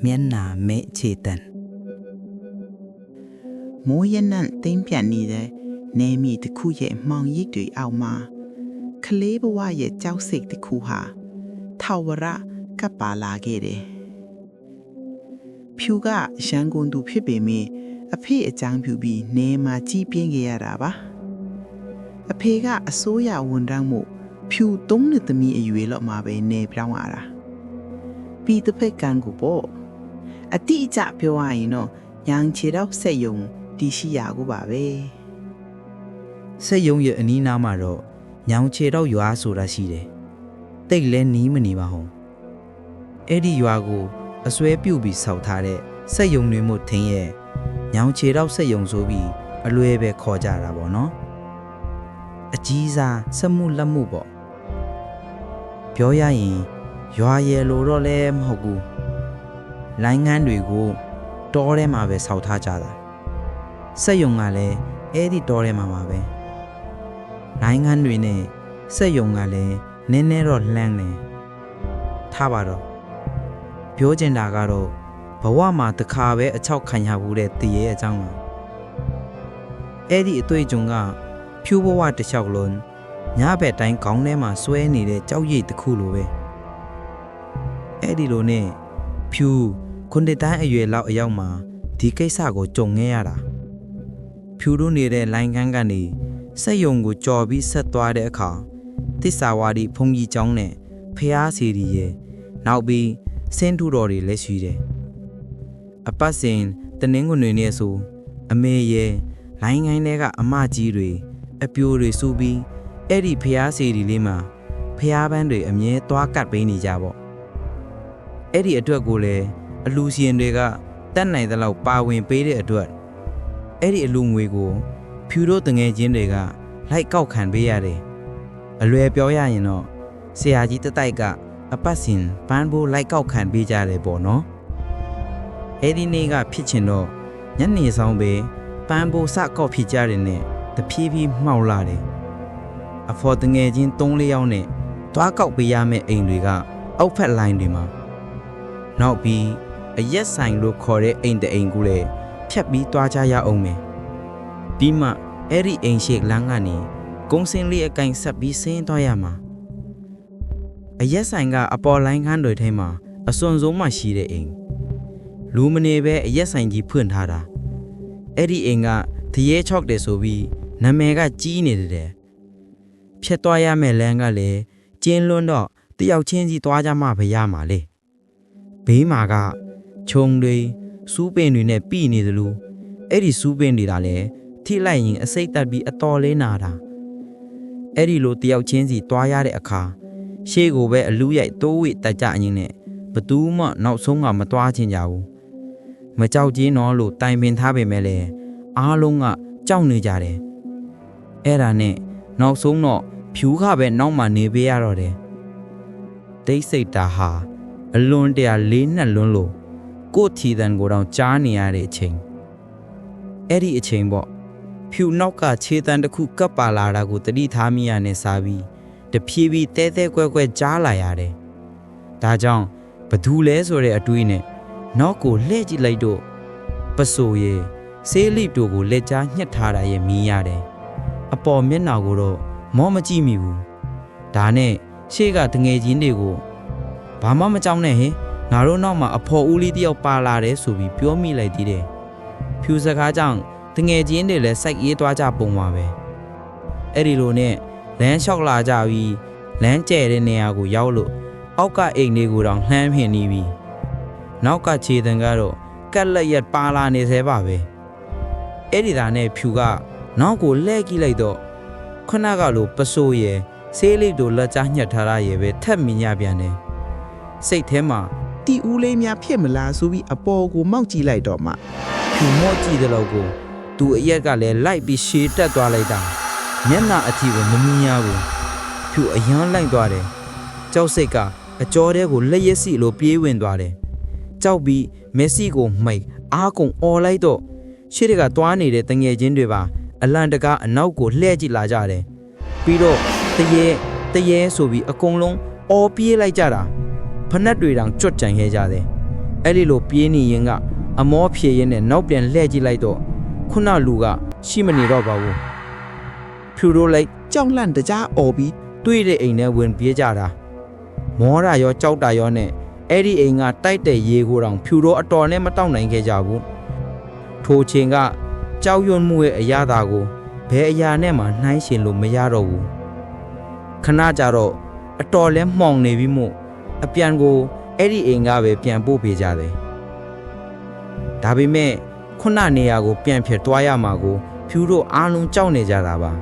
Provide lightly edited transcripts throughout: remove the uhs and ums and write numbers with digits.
မျက်နှာမဲခြေတန် မိုးရနံ့သိမ့်ပြန်နေတဲ့နေမီတစ်ခုရဲ့မှောင်ရိပ်တွေအောက်မှာကလေးဘဝရဲ့ကြောက်စိတ်တစ်ခုဟာထာဝရကပ်ပါလာခဲ့တယ်ဖြူကရန်ကုန်သူဖြစ်ပေမယ့်အဖေအကြောင်းပြုပြီးနေမှာကြီးပြင်းခဲ့ရတာပါအဖေကအစိုးရဝန်ထမ်းမှုဖြူ3နှစ်သမီးအရွယ်လောက်မှာပဲနေပြောင်းလာတာပြီးတစ်ဖက်ကန်ကိုပေါ့အတိအကျပြောရရင်တော့ညံချေတော့ဆက်ယုံတီရှိရကိုပါပဲ စက်ယုံရဲ့အနီးနားမှာတော့ညောင်ချေတော့ရွာဆိုတာရှိတယ်တိတ်လဲနီးမနေပါဟုတ်အဲ့ဒီရွာကိုအစွဲပြုတ်ပြီးဆောက်ထားတဲ့စက်ယုံတွေမို့ထင်းရဲ့ညောင်ချေတော့စက်ယုံဆိုပြီးအလွဲပဲခေါ်ကြတာပေါ့နော်အကြီးစားစက်မှုလက်မှုပေါ့ပြောရရင်ရွာရဲလို့တော့လည်းမဟုတ်ဘူးလိုင်းငန်းတွေကိုတောထဲမှာပဲဆောက်ထားကြတာစက်ယုံကလည်းအဲ့ဒီတောထဲမှာပါပဲလိုင်းငန်းတွေနဲ့စက်ယုံကလည်းနည်းနည်းတော့လှမ်းတယ်ထားပါတော့ပြောချင်တာကတော့ဘဝမှာတစ်ခါပဲအချောက်ခံရဘူးတဲ့တရေအကြောင်းပါအဲ့ဒီအတွေ့အကြုံကဖြူဘဝတစ်လျှောက်လုံးညဘက်တိုင်းခေါင်းထဲမှာဆွဲနေတဲ့ကြောက်ရိပ်တစ်ခုလိုပဲအဲ့ဒီလိုနဲ့ဖြူခွန်တတိုင်းအရွယ်လောက်အရောက်မှာဒီကိစ္စကိုကြုံခဲ့ရတာဖြူတို့နေတဲ့လိုင်းကန်းကနေစက်ယုံကိုကြော်ပြီးဆက်သွားတဲ့အခါသစ္စာဝါဒီဘုံကြီးကျောင်းနဲ့ဖျားစီရီရဲ့နောက်ပြီးစင်းထူတော်တွေလည်းရှိတယ်အပတ်စဉ်တနင်္ဂနွေနေ့ဆိုအမေရဲ့လိုင်းငိုင်းတွေကအမကြီးတွေအပြိုတွေစူးပြီးအဲ့ဒီဖျားစီရီလေးမှာဖျားပန်းတွေအမြဲသွားကတ်ပေးနေကြပေါ့အဲ့ဒီအတွက်ကိုလည်းအလူရှင်တွေကတတ်နိုင်သလောက်ပါဝင်ပေးတဲ့အတွက်အဲ့ဒီအလူငွေကိုဖြူတို့တငယ်ချင်းတွေကလိုက်ကောက်ခံပေးရတယ်အလွယ်ပြောရရင်တော့ဆရာကြီးတတိုက်ကအပတ်စဉ်ပန်းဖို့လိုက်ကောက်ခံပေးကြတယ်ပေါ့နော်အဲ့ဒီနေ့ကဖြစ်ချင်တော့ညနေဆောင်ပဲပန်းဖို့စကောက်ဖြစ်ကြတယ်နဲ့တဖြည်းဖြည်းမှောက်လာတယ်အဖော်တငယ်ချင်း3-4ယောက်နဲ့တွားကောက်ပေးရမယ့်အိမ်တွေကအောက်ဖက်လိုင်းတွေမှာနောက်ပြီးအရက်ဆိုင်လို့ခေါ်တဲ့အိမ်တအိမ်ကူလည်းဖြတ်ပြီးတွားကြရအောင်မယ်ပြီးမှအဲ့ဒီအိမ်ရှိလမ်းကနေကုန်းစင်းလေးအကင်ဆက်ပြီးဆင်းသွားရမှာအရက်ဆိုင်ကအပေါ်လိုင်းခန်းတွေထဲမှာအစွန်ဆုံးမှရှိတဲ့အိမ်လူမနေပဲအရက်ဆိုင်ကြီးဖွင့်ထားတာအဲ့ဒီအိမ်ကတရေချော့တယ်ဆိုပြီးနာမည်ကကြီးနေတယ်ဖြတ်သွားရမယ့်လမ်းကလည်းကျင်းလွန်းတော့တယောက်ချင်းစီသွားကြမှပဲရမှာလေဘေးမှာကခြုံတွေစူးပင်တွေနဲ့ပြည်နေသလိုအဲ့ဒီစူးပင်တွေကလည်းထိလိုက်ရင်အစိတ်တက်ပြီးအတော်လေးနာတာအဲ့ဒီလိုတယောက်ချင်းစီသွားရတဲ့အခါရှေ့ကိုပဲအလူရိုက်တိုးဝိတက်ကြအင်းနဲ့ဘသူမှနောက်ဆုံးကမသွားချင်ကြဘူးမကြောက်ကြီးနော်လို့တိုင်ပင်ထားပေမဲ့လည်းအားလုံးကကြောက်နေကြတယ်အဲ့ဒါနဲ့နောက်ဆုံးတော့ဖြူခပဲနောက်မှနေပေးရတော့တယ်တိတ်ဆိတ်တာဟာအလွန်တရာလေးနှက်လွန်းလို့ကို့ထီတန်ကိုတော့ကြားနေရတဲ့အချိန်အဲ့ဒီအချိန်ပေါ့ဖြူနောက်ကခြေတန်တစ်ခုကပ်ပါလာတာကိုတတိထားမိရနဲ့စားပြီးတဖြည်းဖြည်းတဲတဲကွဲကွဲကြားလာရတယ်ဒါကြောင့်ဘသူလဲဆိုတဲ့အတွေးနဲ့နောက်ကိုလှည့်ကြည့်လိုက်တော့ပစိုးရဲ့ဆေးလိပ်တို့ကိုလက်ကြားညှက်ထားတာရဲ့မြင်ရတယ်အပေါ်မျက်နှာကိုတော့မောမကြည့်မိဘူးဒါနဲ့ရှေ့ကတငယ်ချင်းတွေကိုဘာမှမကြောက်နဲ့ဟင်ငါတို့နောက်မှာအဖော်ဦးလေးတယောက်ပါလာတယ်ဆိုပြီးပြောမိလိုက်သေးတယ်ဖြူစကားကြောင့်တငယ်ချင်းတွေလည်းစိုက်ရေးသွားကြပုံပါပဲအဲ့ဒီလိုနဲ့လမ်းလျှောက်လာကြပြီးလမ်းကျဲတဲ့နေရာကိုရောက်လို့အောက်ကအိမ်လေးကိုတောင်လှမ်းဖြင်နေပြီနောက်ကခြေတံကတော့ကက်လက်ရက်ပါလာနေသေးပါပဲအဲ့ဒီသားနဲ့ဖြူကနောက်ကိုလှည့်ကြည့်လိုက်တော့ခုနကလိုပစိုးရယ်ဆေးလိပ်တို့လက်ကြားညှက်ထားတာရယ်ပဲထက်မြင်ရပြန်တယ်စိတ်ထဲမှာတီဦးလေးများဖြစ်မလားဆိုပြီးအပေါ်ကိုမောက်ကြည့်လိုက်တော့မှဖြူမော့ကြည့်တဲ့လောက်ကိုသူအရက်ကလည်းလိုက်ပြီးရှည်တက်သွားလိုက်တာမျက်နှာအထီကိုမမြင်ရဘူးဖြူအယမ်းလိုက်သွားတယ်ကြောက်စိတ်ကအကြောထဲကိုလက်ရက်စီလိုပြေးဝင်သွားတယ်ကြောက်ပြီးမက်ဆီကိုမှိတ်အားကုန်អော်လိုက်တော့ရှေ့တကသွားနေတဲ့တငယ်ချင်းတွေပါအလန့်တကားအနောက်ကိုလှည့်ကြည့်လာကြတယ်ပြီးတော့တရေဆိုပြီးအကုန်လုံးអော်ပြေးလိုက်ကြတာဖနက်တွေတောင်ကြွတ်ကြံခဲ့ကြတယ် အဲ့ဒီလိုပြေးနေရင်ကအမောဖြေရင်နဲ့နောက်ပြန်လှည့်ကြည့်လိုက်တော့ခုနလူကရှိမနေတော့ပါဘူးဖြူတို့လိုက် ကြောက်လန့်တကြားအော်ပြီး တွေ့တဲ့အိမ်ထဲဝင်ပြေးကြတာမောတာရောကြောက်တာရောနဲ့အဲ့ဒီအိမ်ကတိုက်တဲ့ရေကိုတောင်ဖြူတို့အတော်နဲ့မတောက်နိုင်ခဲ့ကြဘူးထိုချိန်ကကြောက်ရွံ့မှုရဲ့အရာသာကိုဘယ်အရာနဲ့မှနှိုင်းရှင်လို့မရတော့ဘူးခဏကြတော့အတော်လဲမှောင်နေပြီးမှအပြန်ကိုအဲ့ဒီအိမ်ကပဲပြန်ပို့ပေးကြတယ်ဒါပေမဲ့ခုနနေရာကိုပြန်ဖြစ်သွားရမှာကိုဖြူတို့အားလုံးကြောက်နေကြတာပါ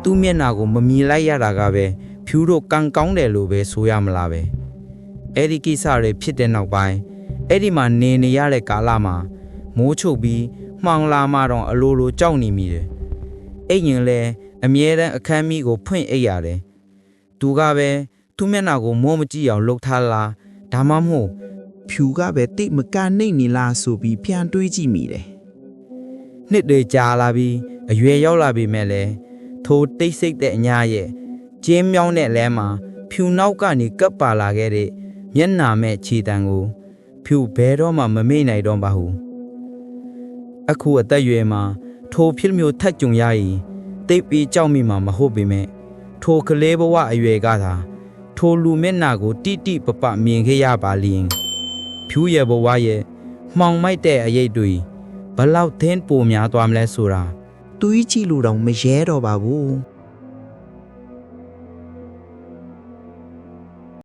သူ့မျက်နှာကိုမမြင်လိုက်ရတာကပဲဖြူတို့ကံကောင်းတယ်လို့ပဲဆိုရမလားပဲအဲ့ဒီကိစ္စတွေဖြစ်တဲ့နောက်ပိုင်းအဲ့ဒီမှာနေရတဲ့ကာလမှာမိုးချုပ်ပြီးမှောင်လာမှတော့အလိုလိုကြောက်နေမိတယ်အိမ်ရင်လဲအမြဲတမ်းအခန်းမီကိုဖွင့်အိပ်ရတယ်သူကပဲသူ့မျက်နှာကိုမိုးမကြည့်အောင်လှုပ်ထားလားဒါမှမဟုတ် ဖြူကပဲတိတ်မကန်နိုင်နေလားဆိုပြီးပြန်တွေးကြည့်မိတယ် နှစ်တွေကြာလာပြီးအရွယ်ရောက်လာပြီမဲ့လဲထိုတိတ်ဆိတ်တဲ့အညာရဲ့ကျင်းမြောင်းတဲ့လဲမှာဖြူနောက်ကနေကပ်ပါလာခဲ့တဲ့မျက်နှာမဲ့ခြေတံကိုဖြူဘဲတော့မှမမေ့နိုင်တော့ပါဘူးအခုအသက်အရွယ်မှာထိုဖြစ်မျိုးထက်ကြုံရရင်တိတ်ပြီးကြောက်မိမှာမဟုတ်ပေမဲ့ထိုကလေးဘဝအရွယ်ကသာထိုလူမျက်နှာကိုတိတိပပမြင်ခဲ့ရပါလျင်ဖြူရဲ့ဘဝရဲ့မှောင်မိုက်တဲ့အရေးတွေဘလောက်သင်းပိုများသွားမလဲဆိုတာ တွေးကြည့်လို့တော့မရဲတော့ပါဘူး